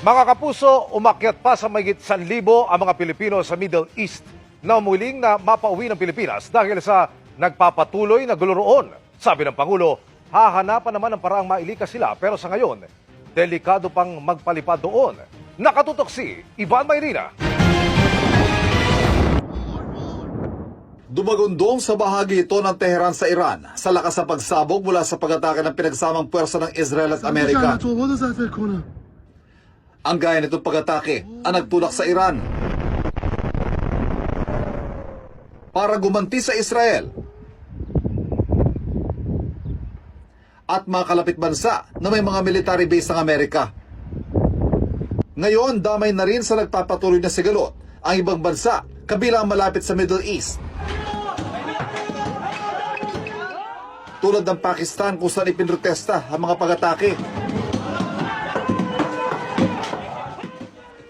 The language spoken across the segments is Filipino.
Mga kapuso, umakyat pa sa mahigit 1,000 ang mga Pilipino sa Middle East na umuling na mapauwi ng Pilipinas dahil sa nagpapatuloy na gulo roon. Sabi ng Pangulo, hahanapan naman ng paraang mailikas sila pero sa ngayon, delikado pang magpalipad doon. Nakatutok si Ivan Mayrina. Dumagundong sa bahagi ito ng Tehran sa Iran sa lakas ng pagsabog mula sa pag-atake ng pinagsamang puwersa ng Israel at Amerika. Ang gaya nitong pag-atake ang nagtulak sa Iran para gumanti sa Israel at mga kalapit bansa na may mga military base ng Amerika. Ngayon, damay na rin sa nagpapatuloy na sigalot ang ibang bansa kabilang malapit sa Middle East. Tulad ng Pakistan kung saan ipinrotesta ang mga pag-atake.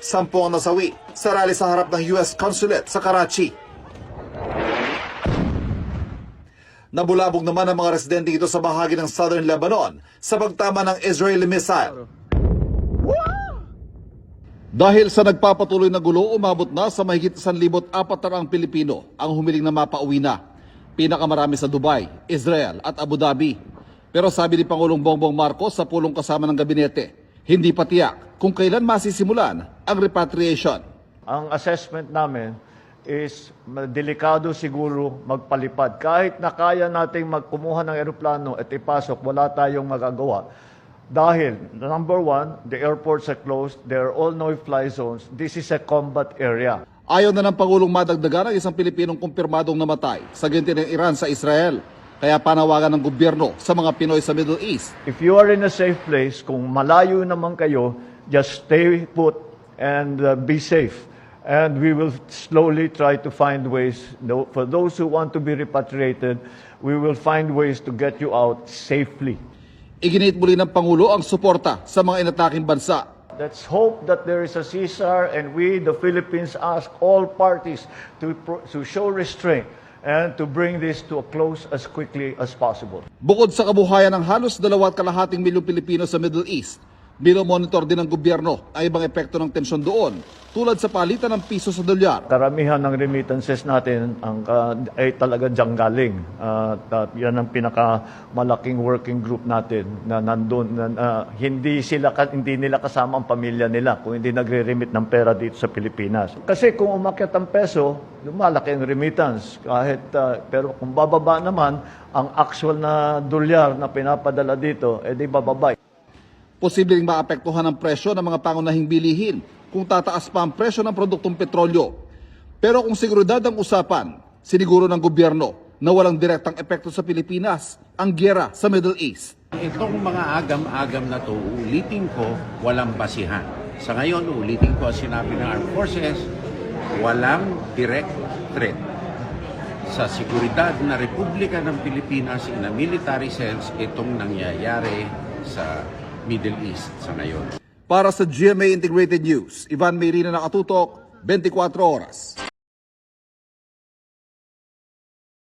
10 ang nasawi sa rally sa harap ng US Consulate sa Karachi. Nabulabog naman ang mga residente ito sa bahagi ng Southern Lebanon sa pagtama ng Israeli missile. Dahil sa nagpapatuloy na gulo, umabot na sa mahigit 1,400 Pilipino ang humiling na mapauwi na. Pinakamarami sa Dubai, Israel at Abu Dhabi. Pero sabi ni Pangulong Bongbong Marcos sa pulong kasama ng gabinete, hindi pa tiyak kung kailan masisimulan ang repatriation. Ang assessment namin is delikado siguro magpalipad. Kahit na kaya nating magkumuha ng eroplano at ipasok, wala tayong magagawa. Dahil, number one, the airports are closed, there are all no-fly zones. This is a combat area. Ayaw na ng Pangulong madagdagan ang isang Pilipinong kumpirmadong namatay sa ginti ng Iran sa Israel. Kaya panawagan ng gobyerno sa mga Pinoy sa Middle East. If you are in a safe place, kung malayo naman kayo, just stay put and be safe. And we will slowly try to find ways. For those who want to be repatriated, we will find ways to get you out safely. Iginit muli ng Pangulo ang suporta sa mga inataking bansa. Let's hope that there is a ceasefire and we, the Philippines, ask all parties to show restraint and to bring this to a close as quickly as possible. Bukod sa kabuhayan ng halos 2.2 milyong Pilipino sa Middle East, binomonitor din ng gobyerno ang ibang epekto ng tensyon doon, tulad sa palitan ng piso sa dolyar. Karamihan ng remittances natin ay talaga diyang galing. Yan ang pinakamalaking working group natin na nandun. Hindi nila kasama ang pamilya nila kung hindi nagre-remit ng pera dito sa Pilipinas. Kasi kung umakyat ang peso, lumalaki ang remittance. Pero kung bababa naman, ang actual na dolyar na pinapadala dito, edi bababa. Posibleng maapektuhan ang presyo ng mga pangunahing bilihin kung tataas pa ang presyo ng produktong petrolyo. Pero kung seguridad ang usapan, siniguro ng gobyerno na walang direktang epekto sa Pilipinas ang giyera sa Middle East. Itong mga agam-agam na to, ulitin ko, walang basihan. Sa ngayon, ulitin ko ang sinabi ng Armed Forces, walang direct threat sa seguridad na Republika ng Pilipinas in a military sense itong nangyayari sa Middle East sa ngayon. Para sa GMA Integrated News, Ivan Mayrina, nakatutok, 24 oras.